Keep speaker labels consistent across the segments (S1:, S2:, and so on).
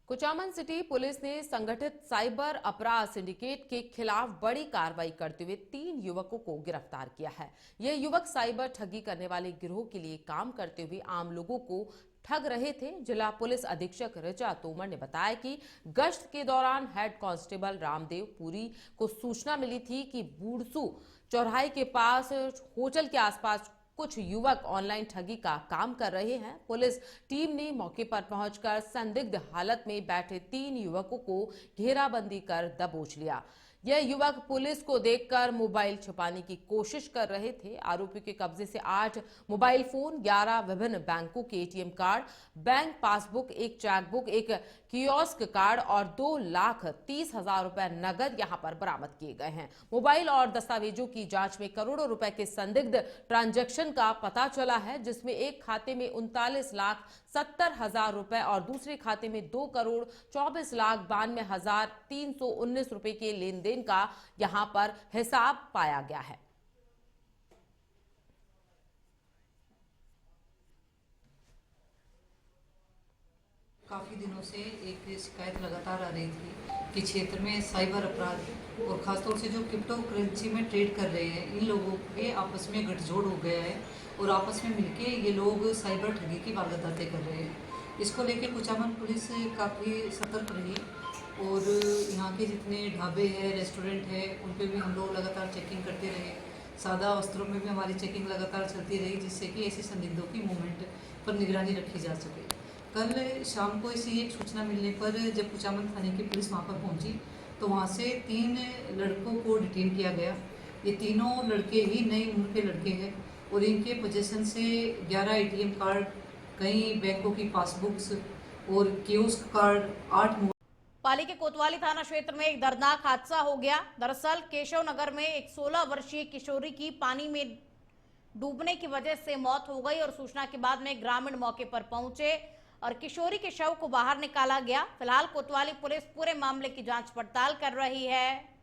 S1: Kuchaman city police ने संगठित cyber अपराध सिंडिकेट के खिलाफ बड़ी कार्रवाई करते हुए 3 युवकों को गिरफ्तार किया है। ये युवक साइबर ठगी करने वाले गिरोह के लिए काम करते हुए आम लोगों को ठग रहे थे। जिला पुलिस अधीक्षक ऋचा तोमर ने बताया कि गश्त के दौरान हेड कांस्टेबल रामदेव पुरी को सूचना मिली थी कि बूढ़सू चौराहे के पास होटल के आसपास कुछ युवक ऑनलाइन ठगी का काम कर रहे हैं। पुलिस टीम ने मौके पर पहुंचकर संदिग्ध हालत में बैठे 3 युवकों को घेराबंदी कर दबोच लिया। यह युवक पुलिस को देखकर मोबाइल छुपाने की कोशिश कर रहे थे। आरोपी के कब्जे से 8 मोबाइल फोन, 11 विभिन्न बैंकों के एटीएम कार्ड, बैंक पासबुक, एक चेकबुक, एक कियोस्क कार्ड और 2,30,000 रुपए नगद यहां पर बरामद किए गए हैं। मोबाइल और दस्तावेजों की जांच में करोड़ों रुपए के संदिग्ध ट्रांजैक्शन का पता चला है, जिसमें एक खाते में 39,70,000 रुपए और दूसरे खाते में 2,24,92,319 रुपए के लेन देन का यहां पर हिसाब पाया गया है।
S2: काफ़ी दिनों से एक शिकायत लगातार आ रही थी कि क्षेत्र में साइबर अपराध और ख़ासतौर से जो क्रिप्टो करेंसी में ट्रेड कर रहे हैं, इन लोगों के आपस में गठजोड़ हो गया है और आपस में मिलके ये लोग साइबर ठगी की वारदातें कर रहे हैं। इसको लेके कुचामन पुलिस काफ़ी सतर्क रही और यहाँ के जितने ढाबे हैं, रेस्टोरेंट है, उन पर भी हम लोग लगातार चेकिंग करते रहे। सादा वस्त्रों में भी हमारी चेकिंग लगातार चलती रही, जिससे कि ऐसे संदिग्धों की मूवमेंट पर निगरानी रखी जा सके। कल शाम को इसी एक सूचना मिलने पर जब कुचामन थाने की पुलिस वहाँ पर पहुँची तो वहाँ से 3 लड़कों को डिटेन किया गया। ये तीनों लड़के ही नई उम्र के लड़के हैं और इनके पोजीशन से 11 एटीएम कार्ड, कई बैंकों की पासबुक्स और कियोस्क कार्ड, 8
S3: पाली के कोतवाली थाना क्षेत्र में एक दर्दनाक हादसा हो गया। दरअसल केशव नगर में एक 16 वर्षीय किशोरी की पानी में डूबने की वजह से मौत हो गई और सूचना के बाद में ग्रामीण मौके पर पहुंचे और किशोरी के शव को बाहर निकाला गया। फिलहाल कोतवाली पुलिस पूरे मामले की जांच पड़ताल कर रही है।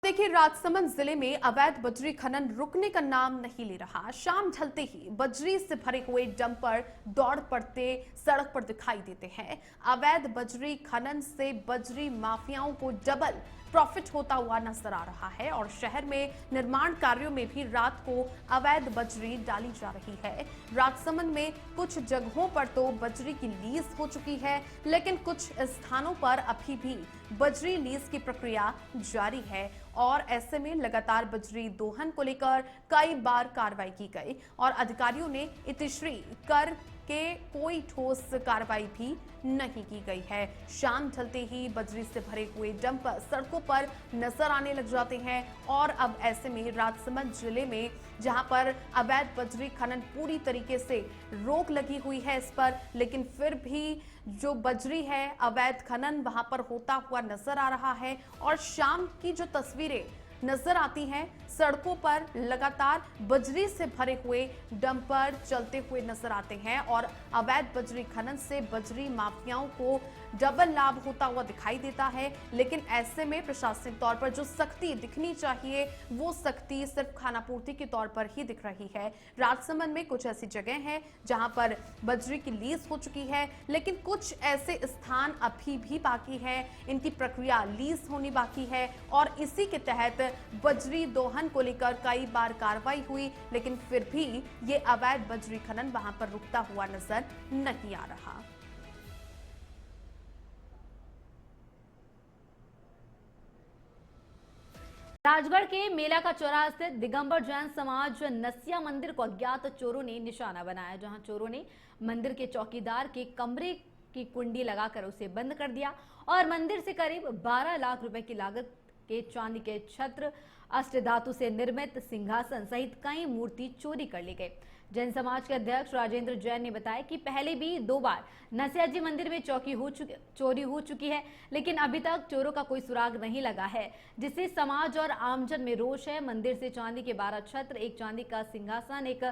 S4: देखिए, राजसमंद जिले में अवैध बजरी खनन रुकने का नाम नहीं ले रहा। शाम ढलते ही बजरी से भरे हुए डंपर दौड़ पड़ते सड़क पर दिखाई देते हैं। अवैध बजरी खनन से बजरी माफियाओं को डबल प्रॉफिट होता हुआ नजर आ रहा है और शहर में निर्माण कार्यों में भी रात को अवैध बजरी डाली जा रही है। राजसमंद में कुछ जगहों पर तो बजरी की लीज हो चुकी है, लेकिन कुछ स्थानों पर अभी भी बजरी लीज की प्रक्रिया जारी है और ऐसे में लगातार बजरी दोहन को लेकर कई बार कार्रवाई की गई और अधिकारियों ने इतिश्री कर के कोई ठोस कार्रवाई भी नहीं की गई है। शाम ढलते ही बजरी से भरे हुए डंपर सड़कों पर नजर आने लग जाते हैं और अब ऐसे में राजसमंद जिले में जहां पर अवैध बजरी खनन पूरी तरीके से रोक लगी हुई है इस पर, लेकिन फिर भी जो बजरी है अवैध खनन वहां पर होता हुआ नजर आ रहा है और शाम की जो तस्वीरें नजर आती हैं, सड़कों पर लगातार बजरी से भरे हुए डंपर चलते हुए नजर आते हैं और अवैध बजरी खनन से बजरी माफियाओं को डबल लाभ होता हुआ दिखाई देता है। लेकिन ऐसे में प्रशासनिक तौर पर जो सख्ती दिखनी चाहिए वो सख्ती सिर्फ खानापूर्ति के तौर पर ही दिख रही है। राजसमंद में कुछ ऐसी जगह हैं जहां पर बजरी की लीज हो चुकी है, लेकिन कुछ ऐसे स्थान अभी भी बाकी है, इनकी प्रक्रिया लीज होनी बाकी है और इसी के तहत बजरी दोहन को लेकर कई बार कार्रवाई हुई, लेकिन फिर भी ये अवैध बजरी खनन वहां पर रुकता हुआ नजर नहीं आ रहा।
S5: राजगढ़ के मेला का चौराहा स्थित दिगंबर जैन समाज नसिया मंदिर को अज्ञात चोरों ने निशाना बनाया, जहां चोरों ने मंदिर के चौकीदार के कमरे की कुंडी लगाकर उसे बंद कर दिया और मंदिर से करीब 12 लाख रुपए की लागत के चांदी के छत्र, अष्टधातु से निर्मित सिंहासन सहित कई मूर्ति चोरी कर ली गई। जैन समाज के अध्यक्ष राजेंद्र जैन ने बताया कि पहले भी 2 बार नसिया जी मंदिर में चोरी हो चुकी है, लेकिन अभी तक चोरों का कोई सुराग नहीं लगा है, जिससे समाज और आमजन में रोष है। मंदिर से चांदी के 12 छत्र, एक चांदी का सिंहासन, एक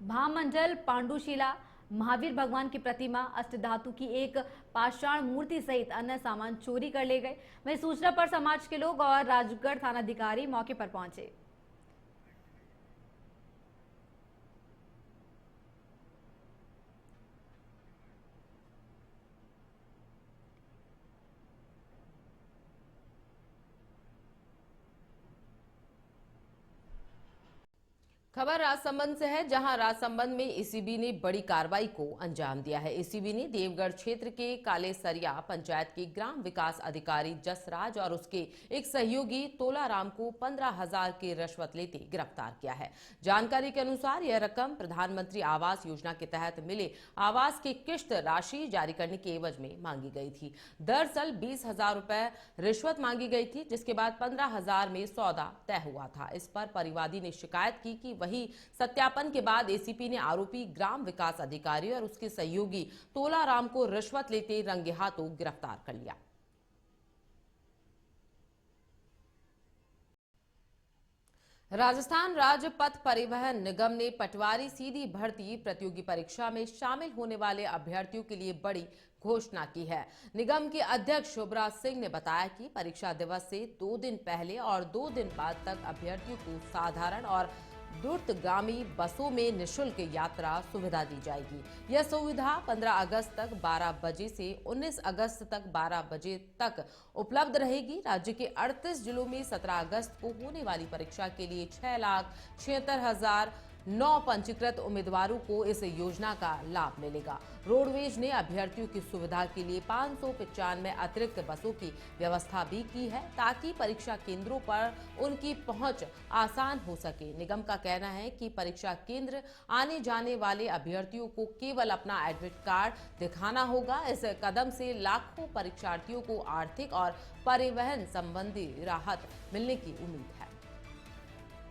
S5: भामंडल, पांडुशिला, महावीर भगवान की प्रतिमा, अष्टधातु की एक पाषाण मूर्ति सहित अन्य सामान चोरी कर ले गए। वहीं सूचना पर समाज के लोग और राजगढ़ थाना अधिकारी मौके पर पहुंचे।
S4: राजगढ़ के मेला का चौराहा स्थित दिगंबर जैन समाज नसिया मंदिर को अज्ञात चोरों ने निशाना बनाया, जहां चोरों ने मंदिर के चौकीदार के कमरे की कुंडी लगाकर उसे बंद कर दिया और मंदिर से करीब 12 लाख रुपए की लागत के चांदी के छत्र, अष्टधातु से निर्मित सिंहासन सहित कई मूर्ति चोरी कर ली गई। जैन समाज के अध्यक्ष राजेंद्र जैन ने बताया कि पहले भी 2 बार नसिया जी मंदिर में चोरी हो चुकी है, लेकिन अभी तक चोरों का कोई सुराग नहीं लगा है, जिससे समाज और आमजन में रोष है। मंदिर से चांदी के 12 छत्र, एक चांदी का सिंहासन, एक भामंडल, पांडुशिला, महावीर भगवान की प्रतिमा, अष्टधातु की एक पाषाण मूर्ति सहित अन्य सामान चोरी कर ले गए। वहीं सूचना पर समाज के लोग और राजगढ़ थाना अधिकारी मौके पर पहुंचे।
S1: खबर राजसमंद से है, जहां राजसमंद में एसीबी ने बड़ी कार्रवाई को अंजाम दिया है। एसीबी ने देवगढ़ क्षेत्र के कालेसरिया पंचायत के ग्राम विकास अधिकारी जसराज और उसके एक सहयोगी तोलाराम को 15,000 की रिश्वत लेते गिरफ्तार किया है। जानकारी के अनुसार यह रकम प्रधानमंत्री आवास योजना के तहत मिले आवास की किश्त राशि जारी करने के एवज में मांगी गई थी। दरअसल 20,000 रुपए रिश्वत मांगी गई थी, जिसके बाद 15,000 में सौदा तय हुआ था। इस पर परिवादी ने शिकायत की कि वही सत्यापन के बाद एसीपी ने आरोपी ग्राम विकास अधिकारी और उसके सहयोगी तोलाराम को रिश्वत लेते रंगे हाथों गिरफ्तार कर लिया। राजस्थान राज्य पथ परिवहन निगम ने पटवारी सीधी भर्ती प्रतियोगी परीक्षा में शामिल होने वाले अभ्यर्थियों के लिए बड़ी घोषणा की है। निगम के अध्यक्ष शुभराज सिंह ने बताया कि परीक्षा दिवस से 2 दिन पहले और 2 दिन बाद तक अभ्यर्थियों को साधारण और द्रुतगामी बसों में निःशुल्क यात्रा सुविधा दी जाएगी। यह सुविधा 15 अगस्त तक 12 बजे से 19 अगस्त तक 12 बजे तक उपलब्ध रहेगी। राज्य के 38 जिलों में 17 अगस्त को होने वाली परीक्षा के लिए 6,76,009 पंजीकृत उम्मीदवारों को इस योजना का लाभ मिलेगा। रोडवेज ने अभ्यर्थियों की सुविधा के लिए 595 अतिरिक्त बसों की व्यवस्था भी की है, ताकि परीक्षा केंद्रों पर उनकी पहुंच आसान हो सके। निगम का कहना है कि परीक्षा केंद्र आने जाने वाले अभ्यर्थियों को केवल अपना एडमिट कार्ड दिखाना होगा। इस कदम से लाखों परीक्षार्थियों को आर्थिक और परिवहन संबंधी राहत मिलने की उम्मीद है।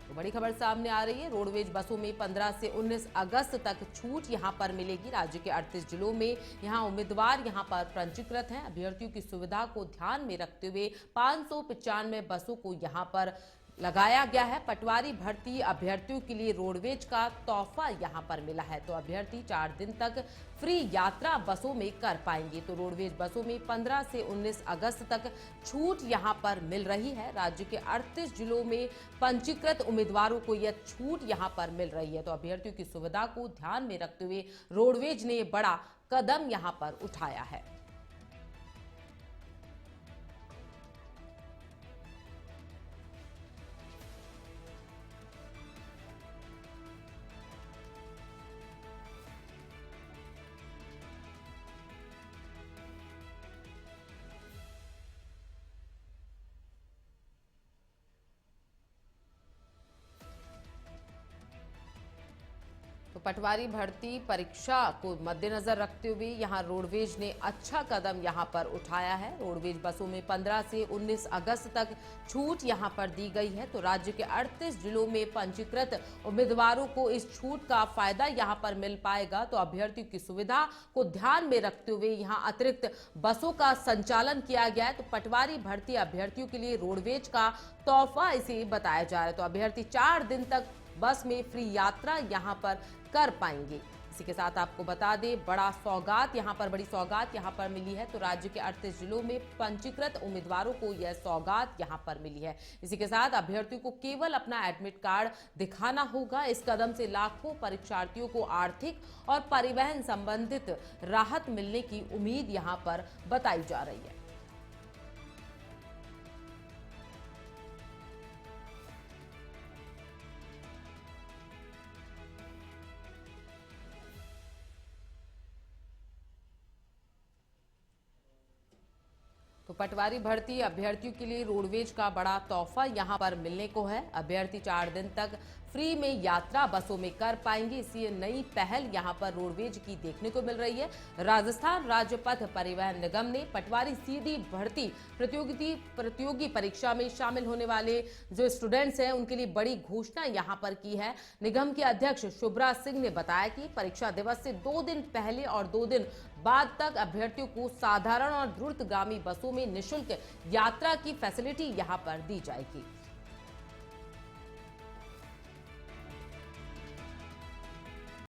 S1: तो बड़ी खबर सामने आ रही है। रोडवेज बसों में 15 से 19 अगस्त तक छूट यहां पर मिलेगी। राज्य के 38 जिलों में यहां उम्मीदवार यहां पर पंजीकृत हैं। अभ्यर्थियों की सुविधा को ध्यान में रखते हुए 595 बसों को यहां पर लगाया गया है। पटवारी भर्ती अभ्यर्थियों के लिए रोडवेज का तोहफा यहां पर मिला है, तो अभ्यर्थी 4 दिन तक फ्री यात्रा बसों में कर पाएंगे। तो रोडवेज बसों में 15 से 19 अगस्त तक छूट यहां पर मिल रही है। राज्य के 38 जिलों में पंजीकृत उम्मीदवारों को यह छूट यहां पर मिल रही है। तो अभ्यर्थियों की सुविधा को ध्यान में रखते हुए रोडवेज ने बड़ा कदम यहां पर उठाया है। तो पटवारी भर्ती परीक्षा को मद्देनजर रखते हुए यहां रोडवेज ने अच्छा कदम यहां पर उठाया है। रोडवेज बसों में 15 से 19 अगस्त तक छूट यहां पर दी गई है। तो राज्य के 38 जिलों में पंजीकृत उम्मीदवारों को इस छूट का फायदा यहां पर मिल पाएगा। तो अभ्यर्थियों की सुविधा को ध्यान में रखते हुए यहां अतिरिक्त बसों का संचालन किया गया है। तो पटवारी भर्ती अभ्यर्थियों के लिए रोडवेज का तोहफा इसे बताया जा रहा है। तो अभ्यर्थी 4 दिन तक बस में फ्री यात्रा यहां पर कर पाएंगे। इसी के साथ आपको बता दें, बड़ी सौगात यहां पर मिली है। तो राज्य के 38 जिलों में पंजीकृत उम्मीदवारों को यह सौगात यहां पर मिली है। इसी के साथ अभ्यर्थियों को केवल अपना एडमिट कार्ड दिखाना होगा। इस कदम से लाखों परीक्षार्थियों को आर्थिक और परिवहन संबंधित राहत मिलने की उम्मीद यहां पर बताई जा रही है। तो पटवारी भर्ती अभ्यर्थियों के लिए रोडवेज का बड़ा तोहफा यहां पर मिलने को है। अभ्यर्थी 4 दिन तक फ्री में यात्रा बसों में कर पाएंगे। इसी नई पहल यहां पर रोडवेज की देखने को मिल रही है। राजस्थान राज्य पथ परिवहन निगम ने पटवारी सीधी भर्ती प्रतियोगी परीक्षा में शामिल होने वाले जो स्टूडेंट्स हैं उनके लिए बड़ी घोषणा यहां पर की है। निगम के अध्यक्ष शुभराज सिंह ने बताया कि परीक्षा दिवस से 2 दिन पहले और 2 दिन बाद तक अभ्यर्थियों को साधारण और द्रुतगामी बसों में निःशुल्क यात्रा की फैसिलिटी यहां पर दी जाएगी।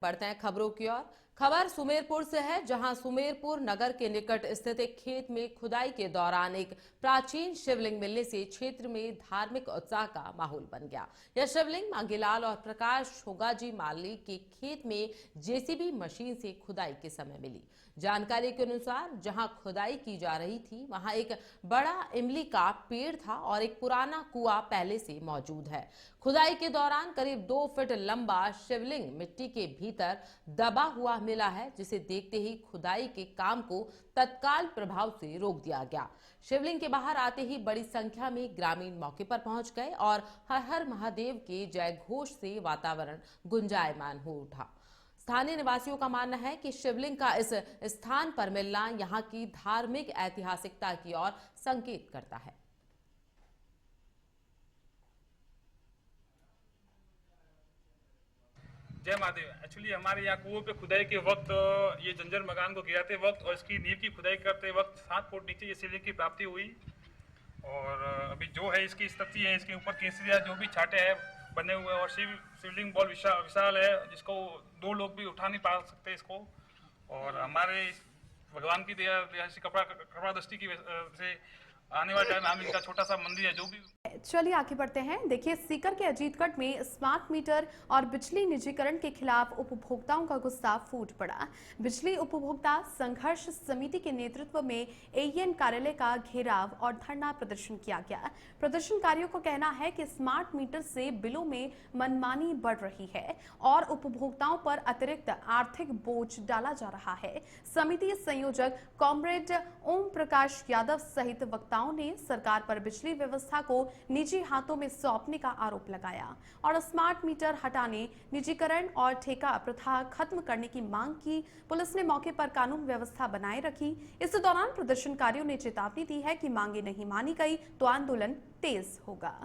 S1: बढ़ते हैं खबरों की ओर। खबर सुमेरपुर से है, जहां सुमेरपुर नगर के निकट स्थित एक खेत में खुदाई के दौरान एक प्राचीन शिवलिंग मिलने से क्षेत्र में धार्मिक उत्साह का माहौल बन गया। यह शिवलिंग मांगीलाल और प्रकाश होगाजी माली के खेत में जेसीबी मशीन से खुदाई के समय मिली। जानकारी के अनुसार जहां खुदाई की जा रही थी वहां एक बड़ा इमली का पेड़ था और एक पुराना कुआं पहले से मौजूद है। खुदाई के दौरान करीब 2 फीट लंबा शिवलिंग मिट्टी के भीतर दबा हुआ मिला है, जिसे देखते ही खुदाई के काम को तत्काल प्रभाव से रोक दिया गया। शिवलिंग के बाहर आते ही बड़ी संख्या में ग्रामीण मौके पर पहुंच गए और हर हर महादेव के जय घोष से वातावरण गुंजायमान हो उठा। स्थानीय निवासियों का मानना है कि शिवलिंग का इस स्थान पर मिलना यहां की धार्मिक ऐतिहासिकता की ओर संकेत करता है।
S6: जय महादेव। एक्चुअली हमारे यहाँ कुओं पे खुदाई के वक्त ये जंजर मकान को गिराते वक्त और इसकी नींव की खुदाई करते वक्त 7 फुट नीचे ये शिवलिंग की प्राप्ति हुई। और अभी जो है इसकी स्थिति है, इसके ऊपर केसरिया जो भी छाटे हैं बने हुए और शिवलिंग बहुत विशाल है, जिसको 2 लोग भी उठा नहीं पा सकते इसको। और हमारे भगवान की दया से कपड़ा दृष्टि की से आने वाले टाइम हम इनका छोटा सा मंदिर है जो भी।
S4: चलिए आगे बढ़ते हैं। देखिए, सीकर के अजीतगढ़ में स्मार्ट मीटर और बिजली निजीकरण के खिलाफ उपभोक्ताओं का गुस्सा फूट पड़ा। बिजली उपभोक्ता संघर्ष समिति के नेतृत्व में एईएन कार्यालय का घेराव और धरना प्रदर्शन किया गया। प्रदर्शनकारियों का कहना है कि स्मार्ट मीटर से बिलों में मनमानी बढ़ रही है और उपभोक्ताओं पर अतिरिक्त आर्थिक बोझ डाला जा रहा है। समिति संयोजक कॉमरेड ओम प्रकाश यादव सहित वक्ताओं ने सरकार पर बिजली व्यवस्था को निजी हाथों में सौंपने का आरोप लगाया और स्मार्ट मीटर हटाने, निजीकरण और ठेका प्रथा खत्म करने की मांग की। पुलिस ने मौके पर कानून व्यवस्था बनाए रखी। इस दौरान प्रदर्शनकारियों ने चेतावनी दी है कि मांगे नहीं मानी गई तो आंदोलन तेज होगा।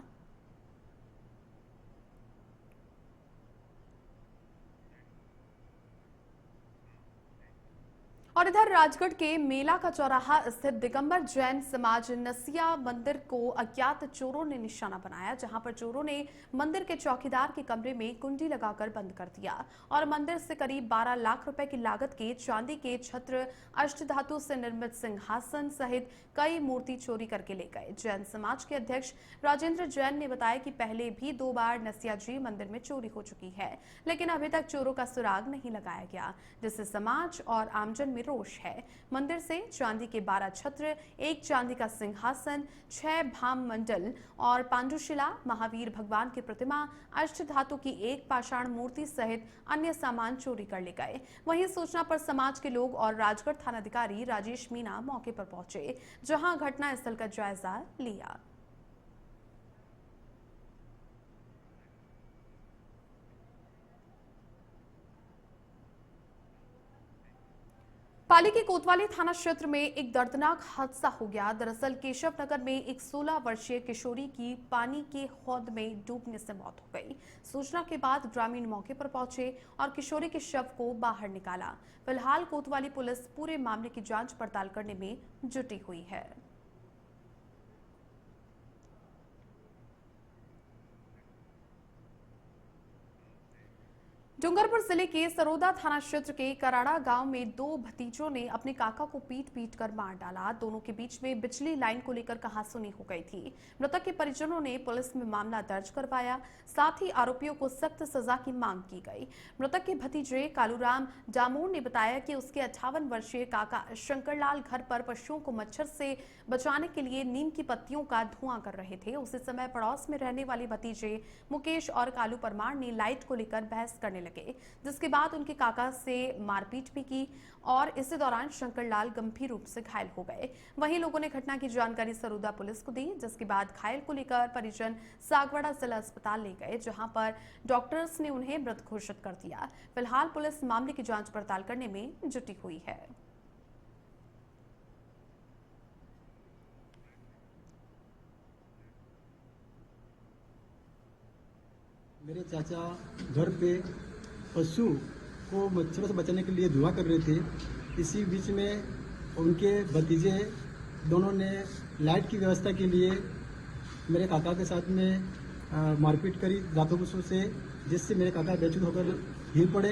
S4: और इधर राजगढ़ के मेला का चौराहा स्थित दिगंबर जैन समाज नसिया मंदिर को अज्ञात चोरों ने निशाना बनाया, जहां पर चोरों ने मंदिर के चौकीदार के कमरे में कुंडी लगाकर बंद कर दिया और मंदिर से करीब 12 लाख रुपए की लागत के चांदी के छत्र, अष्टधातु से निर्मित सिंहासन सहित कई मूर्ति चोरी करके ले गए। जैन समाज के अध्यक्ष राजेंद्र जैन ने बताया कि पहले भी 2 बार नसिया जी मंदिर में चोरी हो चुकी है, लेकिन अभी तक चोरों का सुराग नहीं लगाया गया, जिससे समाज और आमजन में रोष है। मंदिर से चांदी के 12 छत्र, 1 चांदी का सिंहासन, 6 भाम मंडल और पांडुशिला, महावीर भगवान की प्रतिमा, अष्टधातु की 1 पाषाण मूर्ति सहित अन्य सामान चोरी कर ले गए। वहीं सूचना पर समाज के लोग और राजगढ़ थानाधिकारी राजेश मीना मौके पर पहुंचे, जहां घटनास्थल का जायजा लिया। पाली के कोतवाली थाना क्षेत्र में एक दर्दनाक हादसा हो गया। दरअसल केशव नगर में एक 16 वर्षीय किशोरी की पानी के हौद में डूबने से मौत हो गई। सूचना के बाद ग्रामीण मौके पर पहुंचे और किशोरी के शव को बाहर निकाला। फिलहाल कोतवाली पुलिस पूरे मामले की जांच पड़ताल करने में जुटी हुई है। डूंगरपुर जिले के सरोदा थाना क्षेत्र के कराड़ा गांव में 2 भतीजों ने अपने काका को पीट कर मार डाला। दोनों के बीच में बिजली लाइन को लेकर कहासुनी हो गई थी। मृतक के परिजनों ने पुलिस में मामला दर्ज करवाया, साथ ही आरोपियों को सख्त सजा की मांग की गई। मृतक के भतीजे कालूराम डामोर ने बताया कि उसके 58 वर्षीय काका शंकरलाल घर पर पशुओं को मच्छर से बचाने के लिए नीम की पत्तियों का धुआं कर रहे थे। उसी समय पड़ोस में रहने वाले भतीजे मुकेश और कालू परमार ने लाइट को लेकर बहस करने लगे, जिसके बाद उनके काका से मारपीट भी की और इसी दौरान शंकरलाल गंभीर रूप से घायल हो गए। वहीं लोगों ने घटना की जानकारी सरोदा पुलिस को दी, जिसके बाद घायल को लेकर परिजन सागवाड़ा जिला अस्पताल ले गए, जहां पर डॉक्टर्स ने उन्हें मृत घोषित कर दिया। फिलहाल पुलिस मामले की जांच पड़ताल करने में जुटी हुई है।
S7: मेरे चाचा घर पे पशु को मच्छरों से बचाने के लिए धुआं कर रहे थे। इसी बीच में उनके भतीजे दोनों ने लाइट की व्यवस्था के लिए मेरे काका के साथ में मारपीट करी दांतों से, जिससे मेरे काका बेचैन होकर गिर पड़े।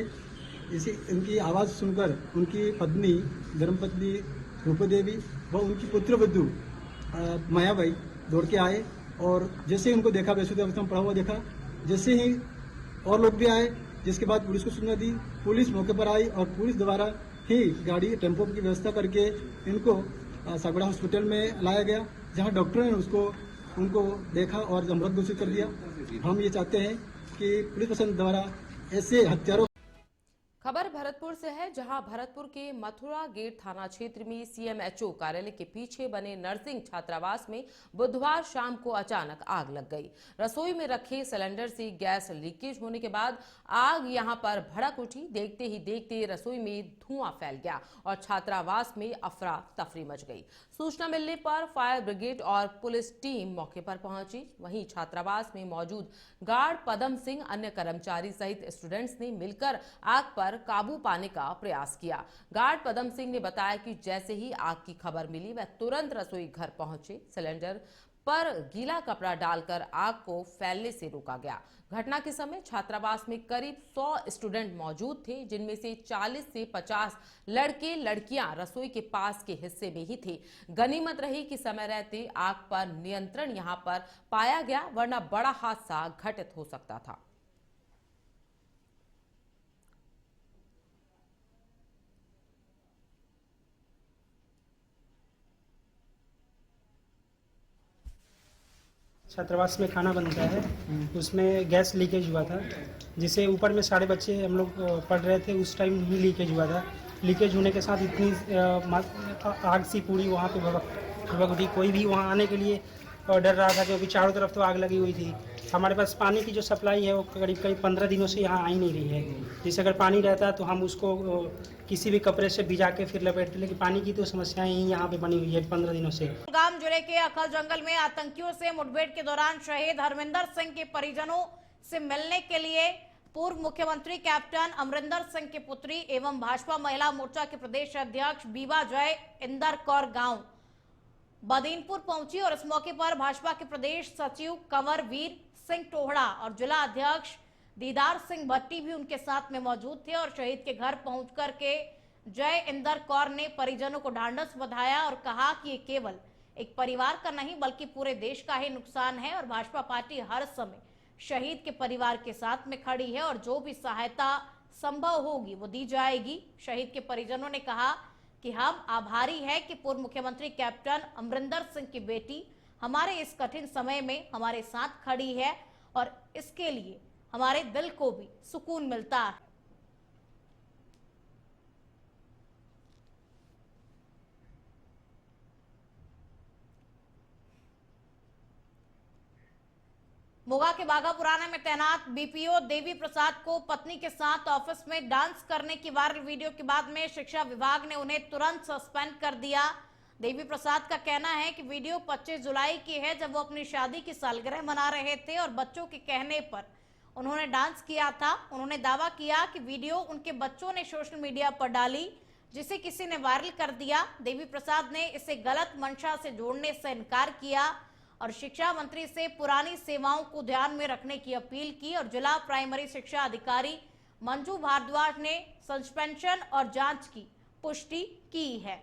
S7: इसी इनकी आवाज़ सुनकर उनकी पत्नी धर्मपत्नी रूपदेवी व उनकी पुत्रवधू मायाबाई दौड़ के आए और जैसे ही उनको देखा बेसुध अवस्था में पड़ा हुआ देखा, जैसे ही और लोग भी आए, जिसके बाद पुलिस को सूचना दी। पुलिस मौके पर आई और पुलिस द्वारा ही गाड़ी टेम्पो की व्यवस्था करके इनको सागवाड़ा हॉस्पिटल में लाया गया, जहां डॉक्टरों ने उनको देखा और मृत घोषित कर दिया। हम ये चाहते हैं कि पुलिस प्रशासन द्वारा ऐसे हत्यारों।
S1: खबर भरतपुर से है, जहां भरतपुर के मथुरा गेट थाना क्षेत्र में सीएमएचओ कार्यालय के पीछे बने नर्सिंग छात्रावास में बुधवार शाम को अचानक आग लग गई। रसोई में रखे सिलेंडर से गैस लीकेज होने के बाद आग यहां पर भड़क उठी। देखते ही देखते रसोई में धुआं फैल गया और छात्रावास में अफरा तफरी मच गई। सूचना मिलने पर फायर ब्रिगेड और पुलिस टीम मौके पर पहुंची। वहीं छात्रावास में मौजूद गार्ड पदम सिंह, अन्य कर्मचारी सहित स्टूडेंट्स ने मिलकर आग पर काबू पाने का प्रयास किया। गार्ड पदम सिंह ने बताया कि जैसे ही आग की खबर मिली वह तुरंत रसोई घर पहुंचे। सिलेंडर पर गीला कपड़ा डालकर आग को फैलने से रोका गया। घटना के समय छात्रावास में करीब 100 स्टूडेंट मौजूद थे, जिनमें से 40 से 50 लड़के लड़कियां रसोई के पास के हिस्से में ही थे। गनीमत रही कि समय रहते आग पर नियंत्रण यहां पर पाया गया, वरना बड़ा हादसा घटित हो सकता था।
S8: छात्रावास में खाना बनता है, उसमें गैस लीकेज हुआ था, जिसे ऊपर में सारे बच्चे हम लोग पढ़ रहे थे। उस टाइम ही लीकेज हुआ था। लीकेज होने के साथ इतनी आग सी पूरी वहाँ पे भड़क उठी। कोई भी वहाँ आने के लिए डर रहा था, क्योंकि चारों तरफ तो आग लगी हुई थी। हमारे पास पानी की जो सप्लाई है वो करीब 15 दिनों से यहाँ आ ही नहीं रही है। जैसे अगर पानी रहता है तो हम उसको किसी भी कपड़े से भिजा के फिर लपेटते, लेकिन पानी की तो समस्याएं ही यहाँ पे बनी हुई है 15 दिनों से।
S3: कुलगाम जिले के अखल जंगल में आतंकियों से मुठभेड़ के दौरान शहीद हरमिंदर सिंह के परिजनों से मिलने के लिए पूर्व मुख्यमंत्री कैप्टन अमरिंदर सिंह की पुत्री एवं भाजपा महिला मोर्चा के प्रदेश अध्यक्ष बीबा जय इंदर कौर गांव बदीनपुर पहुंची और इस मौके पर भाजपा के प्रदेश सचिव कंवर वीर सिंह टोहड़ा और जिला अध्यक्ष दीदार सिंह भट्टी भी उनके साथ में मौजूद थे। और शहीद के घर पहुंचकर के जय इंदर कौर ने परिजनों को ढांढस बंधाया और कहा कि ये केवल एक परिवार का नहीं बल्कि पूरे देश का ही नुकसान है और भाजपा पार्टी हर समय शहीद के परिवार के साथ में खड़ी है और जो भी सहायता संभव होगी वो दी जाएगी। शहीद के परिजनों ने कहा कि हम आभारी है कि पूर्व मुख्यमंत्री कैप्टन अमरिंदर सिंह की बेटी हमारे इस कठिन समय में हमारे साथ खड़ी है और इसके लिए हमारे दिल को भी सुकून मिलता है। मोगा के बाघा पुराना में तैनात बीपीओ देवी प्रसाद को पत्नी के साथ ऑफिस में डांस करने की वायरल वीडियो के बाद में शिक्षा विभाग ने उन्हें तुरंत सस्पेंड कर दिया। देवी प्रसाद का कहना है कि वीडियो 25 जुलाई की है, जब वो अपनी शादी की सालगिरह मना रहे थे और बच्चों के कहने पर उन्होंने डांस किया था। उन्होंने दावा किया कि वीडियो उनके बच्चों ने सोशल मीडिया पर डाली, जिसे किसी ने वायरल कर दिया। देवी प्रसाद ने इसे गलत मंशा से जोड़ने से इनकार किया और शिक्षा मंत्री से पुरानी सेवाओं को ध्यान में रखने की अपील की और जिला प्राइमरी शिक्षा अधिकारी मंजू भारद्वाज ने सस्पेंशन और जांच की पुष्टि की है।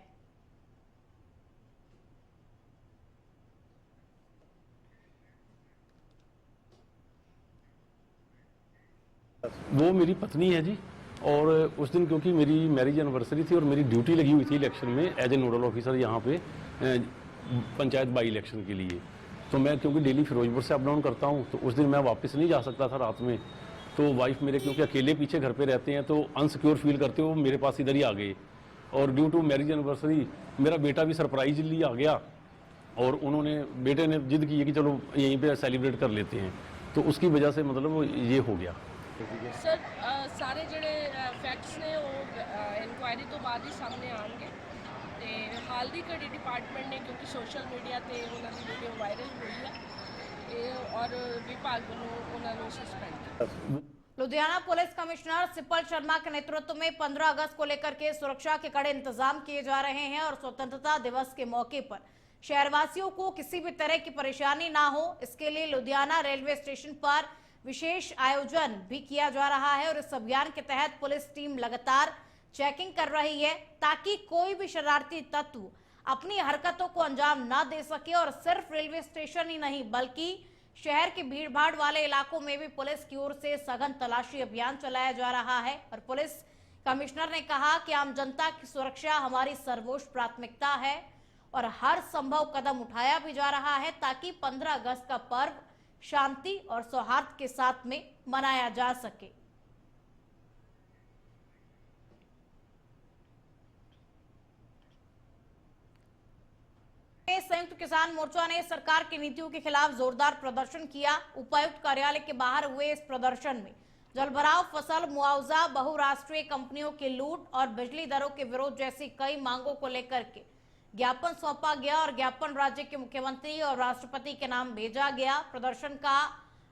S9: वो मेरी पत्नी है जी, और उस दिन क्योंकि मेरी मैरिज एनिवर्सरी थी और मेरी ड्यूटी लगी हुई थी इलेक्शन में एज ए नोडल ऑफिसर यहाँ पे पंचायत बाई इलेक्शन के लिए, तो मैं क्योंकि डेली फिरोजपुर से अप डाउन करता हूँ, तो उस दिन मैं वापस नहीं जा सकता था रात में। तो वाइफ मेरे क्योंकि अकेले पीछे घर पे रहते हैं तो अनसिक्योर फील करते हुए मेरे पास इधर ही आ गए, और ड्यू टू मैरिज एनिवर्सरी मेरा बेटा भी सरप्राइजली आ गया और उन्होंने बेटे ने जिद की कि चलो यहीं पे सेलिब्रेट कर लेते हैं, तो उसकी वजह से मतलब ये हो गया।
S10: सर सारे ਜਿਹੜੇ ਫੈਕਟਸ ਨੇ ਉਹ ਇਨਕੁਆਇਰੀ ਤੋਂ ਬਾਅਦ ਹੀ ਸਾਹਮਣੇ ਆਉਣਗੇ ਤੇ ਹਾਲ ਦੀ ਘੜੀ ਡਿਪਾਰਟਮੈਂਟ ਨੇ ਕਿਉਂਕਿ ਸੋਸ਼ਲ ਮੀਡੀਆ ਤੇ ਉਹਨਾਂ ਦੀ ਵੀਡੀਓ ਵਾਇਰਲ ਹੋਈ ਹੈ ਇਹ ਔਰ ਵਿਭਾਗ ਵੱਲੋਂ ਉਹਨਾਂ ਨੂੰ ਸਸਪੈਂਡ ਕੀਤਾ।
S3: लुधियाना पुलिस कमिश्नर सिपल शर्मा के नेतृत्व में 15 अगस्त को लेकर के सुरक्षा के कड़े इंतजाम किए जा रहे हैं और स्वतंत्रता दिवस के मौके पर शहरवासियों को किसी भी तरह की परेशानी ना हो, इसके लिए लुधियाना रेलवे स्टेशन पर विशेष आयोजन भी किया जा रहा है और इस अभियान के तहत पुलिस टीम लगातार चेकिंग कर रही है ताकि कोई भी शरारती तत्व अपनी हरकतों को अंजाम ना दे सके। और सिर्फ रेलवे स्टेशन ही नहीं बल्कि शहर के भीड़भाड़ वाले इलाकों में भी पुलिस की ओर से सघन तलाशी अभियान चलाया जा रहा है। और पुलिस कमिश्नर ने कहा कि आम जनता की सुरक्षा हमारी सर्वोच्च प्राथमिकता है और हर संभव कदम उठाया भी जा रहा है ताकि 15 अगस्त का पर्व शांति और सौहार्द के साथ में मनाया जा सके। संयुक्त किसान मोर्चा ने सरकार की नीतियों के खिलाफ जोरदार प्रदर्शन किया। उपायुक्त कार्यालय के बाहर हुए इस प्रदर्शन में जलभराव, फसल मुआवजा, बहुराष्ट्रीय कंपनियों की लूट और बिजली दरों के विरोध जैसी कई मांगों को लेकर के ज्ञापन सौंपा गया और ज्ञापन राज्य के मुख्यमंत्री और राष्ट्रपति के नाम भेजा गया। प्रदर्शन का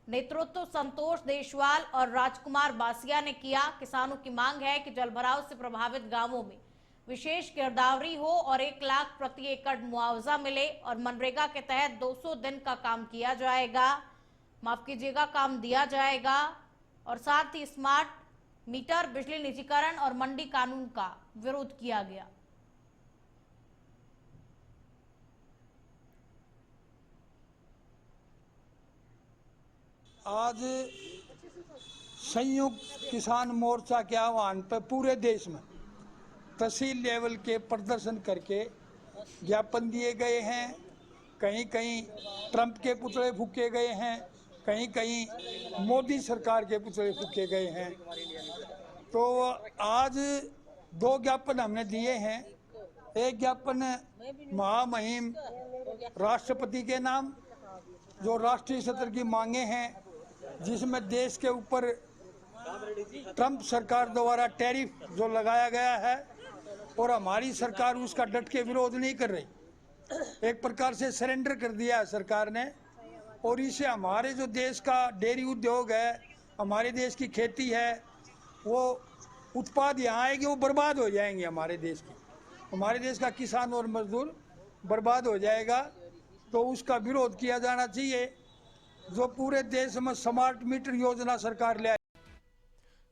S3: नेतृत्व संतोष देशवाल और राजकुमार बासिया ने किया। किसानों की मांग है कि जलभराव से प्रभावित गांवों में विशेष गिरदावरी हो और 1 लाख प्रति एकड़ मुआवजा मिले और मनरेगा के तहत 200 दिन का काम किया जाएगा, माफ कीजिएगा, काम दिया जाएगा। और साथ ही स्मार्ट मीटर, बिजली निजीकरण और मंडी कानून का विरोध किया गया।
S11: आज संयुक्त किसान मोर्चा के आह्वान पर पूरे देश में तहसील लेवल के प्रदर्शन करके ज्ञापन दिए गए हैं। कहीं कहीं ट्रंप के पुतले फूके गए हैं, कहीं कहीं मोदी सरकार के पुतले फूके गए हैं। तो आज 2 ज्ञापन हमने दिए हैं। एक ज्ञापन महामहिम राष्ट्रपति के नाम, जो राष्ट्रीय स्तर की मांगे हैं, जिसमें देश के ऊपर ट्रंप सरकार द्वारा टैरिफ जो लगाया गया है और हमारी सरकार उसका डट के विरोध नहीं कर रही, एक प्रकार से सरेंडर कर दिया है सरकार ने। और इससे हमारे जो देश का डेयरी उद्योग है, हमारे देश की खेती है, वो उत्पाद यहाँ आएंगे वो बर्बाद हो जाएंगे। हमारे देश का किसान और मजदूर बर्बाद हो जाएगा। तो उसका विरोध किया जाना चाहिए। जो पूरे देश में स्मार्ट मीटर योजना सरकार ले।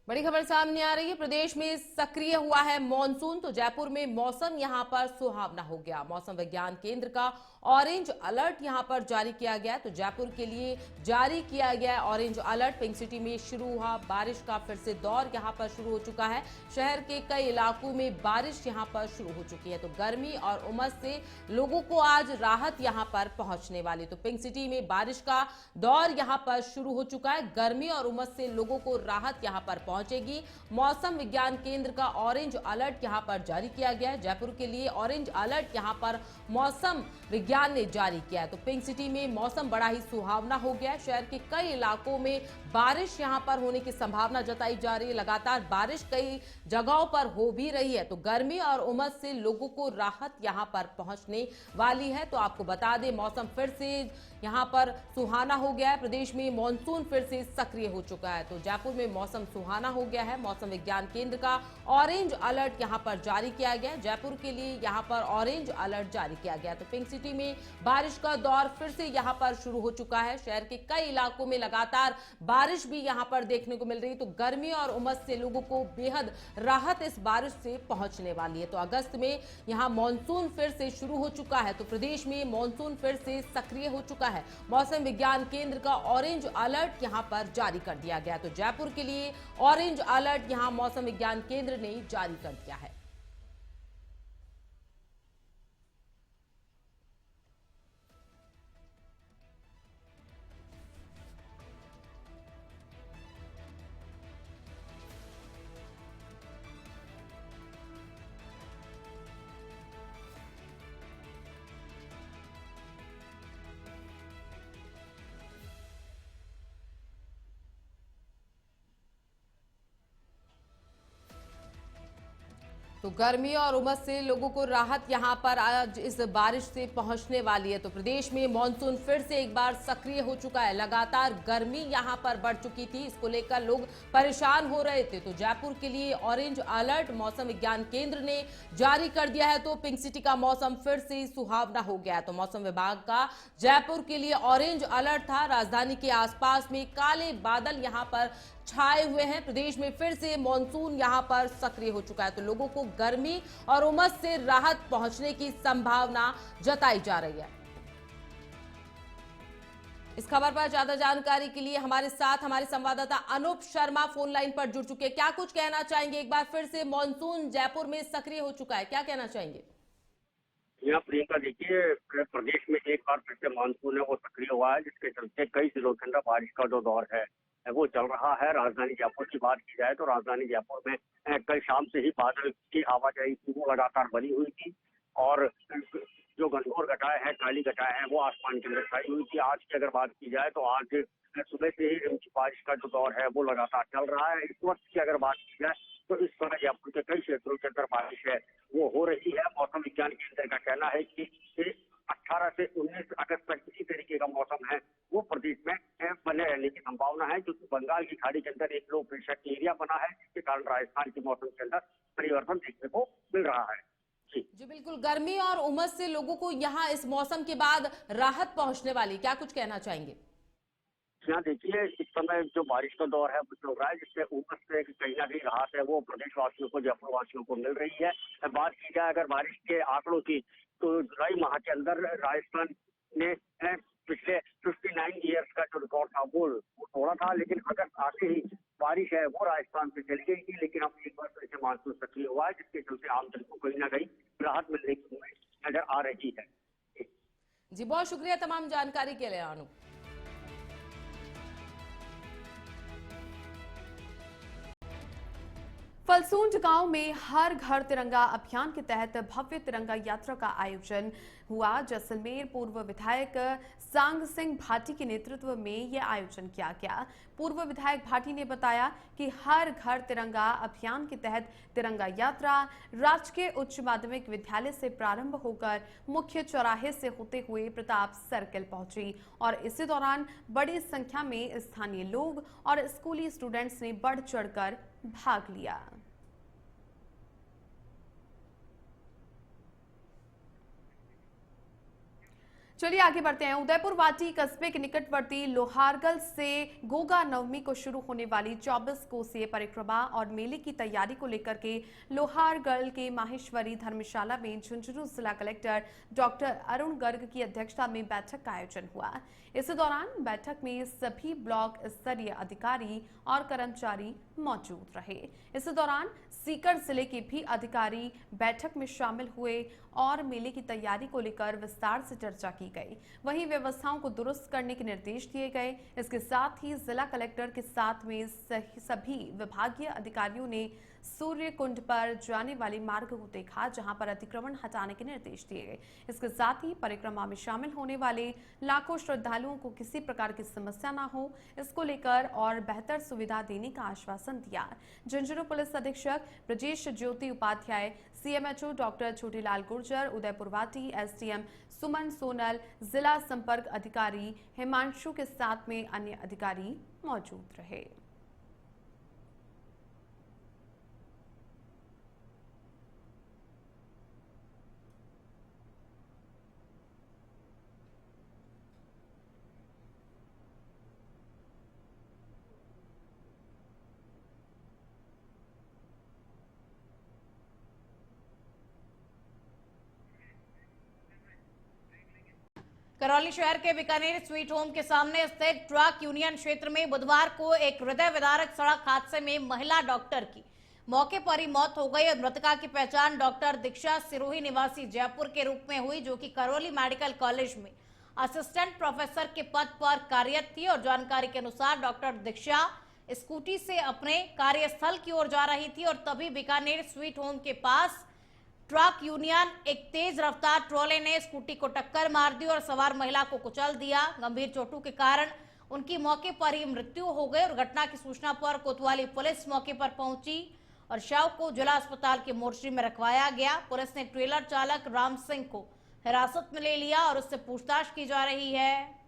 S1: बड़ी खबर सामने आ रही है। प्रदेश में सक्रिय हुआ है मॉनसून, तो जयपुर में मौसम यहां पर सुहावना हो गया। मौसम विज्ञान केंद्र का ऑरेंज अलर्ट यहां पर जारी किया गया, तो जयपुर के लिए जारी किया गया ऑरेंज अलर्ट। पिंक सिटी में शुरू हुआ बारिश का फिर से दौर यहां पर शुरू हो चुका है। शहर के कई इलाकों में बारिश यहां पर शुरू हो चुकी है, तो गर्मी और उमस से लोगों को आज राहत यहां पर पहुंचने वाली। तो पिंक सिटी में बारिश का दौर यहां पर शुरू हो चुका है। गर्मी और उमस से लोगों को राहत यहां पर पहुंचेगी। मौसम विज्ञान केंद्र का ऑरेंज अलर्ट यहां पर जारी किया गया है। जयपुर के लिए ऑरेंज अलर्ट यहां पर मौसम विज्ञान ने जारी किया है। तो पिंक सिटी में मौसम बड़ा ही सुहावना हो गया है। शहर के कई इलाकों में बारिश यहां पर होने की संभावना जताई जा रही है। लगातार बारिश कई जगहों पर हो भी रही है, तो गर्मी और उमस से लोगों को राहत यहां पर पहुंचने वाली है। तो आपको बता दें, मौसम फिर से यहां पर सुहाना हो गया है। प्रदेश में मॉनसून फिर से सक्रिय हो चुका है, तो जयपुर में मौसम सुहाना हो गया है। मौसम विज्ञान केंद्र का ऑरेंज अलर्ट यहां पर जारी किया गया है। जयपुर के लिए यहां पर ऑरेंज अलर्ट जारी किया गया। तो पिंक सिटी में बारिश का दौर फिर से यहां पर शुरू हो चुका है। शहर के कई इलाकों में लगातार बारिश भी यहां पर देखने को मिल रही है, तो गर्मी और उमस से लोगों को बेहद राहत इस बारिश से पहुंचने वाली है। तो अगस्त में यहां मॉनसून फिर से शुरू हो चुका है, तो प्रदेश में मॉनसून फिर से सक्रिय हो चुका है। मौसम विज्ञान केंद्र का ऑरेंज अलर्ट यहां पर जारी कर दिया गया। तो जयपुर के लिए ऑरेंज अलर्ट यहां मौसम विज्ञान केंद्र ने जारी कर दिया है। तो गर्मी और उमस से लोगों को राहत यहां पर आज इस बारिश से पहुंचने वाली है। तो प्रदेश में मॉनसून फिर से एक बार सक्रिय हो चुका है। लगातार गर्मी यहां पर बढ़ चुकी थी, इसको लेकर लोग परेशान हो रहे थे। तो जयपुर के लिए ऑरेंज अलर्ट मौसम विज्ञान केंद्र ने जारी कर दिया है। तो पिंक सिटी का मौसम फिर से सुहावना हो गया है। तो मौसम विभाग का जयपुर के लिए ऑरेंज अलर्ट था। राजधानी के आसपास में काले बादल यहां पर छाए हुए हैं। प्रदेश में फिर से मॉनसून यहां पर सक्रिय हो चुका है। तो लोगों को गर्मी और उमस से राहत पहुंचने की संभावना जताई जा रही है। इस खबर पर ज्यादा जानकारी के लिए हमारे साथ हमारे संवाददाता अनूप शर्मा फोन लाइन पर जुड़ चुके हैं। क्या कुछ कहना चाहेंगे? एक बार फिर से मॉनसून जयपुर में सक्रिय हो चुका है, क्या कहना चाहेंगे?
S12: यहाँ प्रियंका देखिए, प्रदेश में एक बार फिर से मानसून है वो सक्रिय हुआ है, जिसके चलते कई जिलों के अंदर बारिश का जो दौर है वो चल रहा है। राजधानी जयपुर की बात की जाए तो राजधानी जयपुर में कल शाम से ही बादल की आवाजाही थी वो लगातार बनी हुई थी और जो घनघोर घटाएं हैं, काली घटाएं हैं, वो आसमान के अंदर छाई हुई थी। आज की अगर बात की जाए तो आज सुबह से ही बारिश का जो दौर है वो लगातार चल रहा है। इस वक्त की अगर बात की जाए तो इस समय जयपुर के कई क्षेत्रों के अंदर बारिश है वो हो रही है। मौसम विज्ञान केंद्र का कहना है कि 18 से 19 अगस्त तक इसी तरीके का मौसम है वो प्रदेश में बने रहने की संभावना है, क्योंकि बंगाल की खाड़ी के अंदर एक लो प्रेशर एरिया बना है, जिसके कारण राजस्थान के मौसम के अंदर परिवर्तन देखने को मिल रहा है।
S1: जी बिल्कुल, गर्मी और उमस से लोगों को यहाँ इस मौसम के बाद राहत पहुंचने वाली, क्या कुछ कहना चाहेंगे?
S12: यहाँ देखिए, इस समय जो बारिश का दौर है वो चल रहा है, जिससे उमस से कहीं ना कहीं राहत है वो प्रदेशवासियों को, जयपुर वासियों को मिल रही है। बात की जाए अगर बारिश के आंकड़ों की तो जुलाई माह के अंदर राजस्थान ने पिछले 59 ईयर्स का जो रिकॉर्ड था वो तोड़ा था, लेकिन अगस्त आते ही बारिश है वो राजस्थान से चली गई थी। लेकिन अब एक बार फिर से मानसून सक्रिय हुआ है, जिसके चलते आम जन को कहीं ना कहीं राहत मिलने की उम्मीद नजर आ रही है।
S1: जी बहुत शुक्रिया तमाम जानकारी के लिए अनु।
S4: फलसूंड गांव में हर घर तिरंगा अभियान के तहत भव्य तिरंगा यात्रा का आयोजन हुआ। जैसलमेर पूर्व विधायक सांग सिंह भाटी के नेतृत्व में यह आयोजन किया गया। पूर्व विधायक भाटी ने बताया कि हर घर तिरंगा अभियान के तहत तिरंगा यात्रा राजकीय उच्च माध्यमिक विद्यालय से प्रारंभ होकर मुख्य चौराहे से होते हुए प्रताप सर्किल पहुंची और इसी दौरान बड़ी संख्या में स्थानीय लोग और स्कूली स्टूडेंट्स ने बढ़ चढ़कर भाग लिया। चलिए आगे बढ़ते हैं। उदयपुर वाटी कस्बे के निकटवर्ती लोहारगल से गोगा नवमी को शुरू होने वाली 24 कोसीय परिक्रमा और मेले की तैयारी को लेकर के लोहारगल के माहेश्वरी धर्मशाला में झुंझुनू जिला कलेक्टर डॉक्टर अरुण गर्ग की अध्यक्षता में बैठक का आयोजन हुआ। इस दौरान बैठक में सभी ब्लॉक स्तरीय अधिकारी और कर्मचारी मौजूद रहे। इस दौरान सीकर जिले के भी अधिकारी बैठक में शामिल हुए और मेले की तैयारी को लेकर विस्तार से चर्चा की गई। वहीं व्यवस्थाओं को दुरुस्त करने के निर्देश दिए गए। इसके साथ ही जिला कलेक्टर के साथ में सभी विभागीय अधिकारियों ने सूर्य कुंड पर जाने वाले मार्ग को देखा, जहां पर अतिक्रमण हटाने के निर्देश दिए गए। इसके साथ ही परिक्रमा में शामिल होने वाले लाखों श्रद्धालुओं को किसी प्रकार की समस्या न हो, इसको लेकर और बेहतर सुविधा देने का आश्वासन दिया। झुंझुनू पुलिस अधीक्षक ब्रजेश ज्योति उपाध्याय, सीएमएचओ डॉक्टर छोटीलाल गुर्जर, उदयपुर वाटी एसडीएम सुमन सोनल, जिला संपर्क अधिकारी हिमांशु के साथ में अन्य अधिकारी मौजूद रहे।
S3: करौली शहर के बीकानेर स्वीट होम के सामने स्थित ट्रक यूनियन क्षेत्र में बुधवार को एक हृदय विदारक सड़क हादसे में महिला डॉक्टर की मौके पर ही मौत हो गई और मृतका की पहचान डॉक्टर दीक्षा सिरोही निवासी जयपुर के रूप में हुई, जो कि करौली मेडिकल कॉलेज में असिस्टेंट प्रोफेसर के पद पर कार्यरत थी। और जानकारी के अनुसार डॉक्टर दीक्षा स्कूटी से अपने कार्यस्थल की ओर जा रही थी और तभी बीकानेर स्वीट होम के पास ट्रक यूनियन एक तेज रफ्तार ट्रोले ने स्कूटी को टक्कर मार दी और सवार महिला को कुचल दिया। गंभीर चोटों के कारण उनकी मौके पर ही मृत्यु हो गई और घटना की सूचना पर कोतवाली पुलिस मौके पर पहुंची और शव को जिला अस्पताल के मोर्चरी में रखवाया गया। पुलिस ने ट्रेलर चालक राम सिंह को हिरासत में ले लिया और उससे पूछताछ की जा रही है।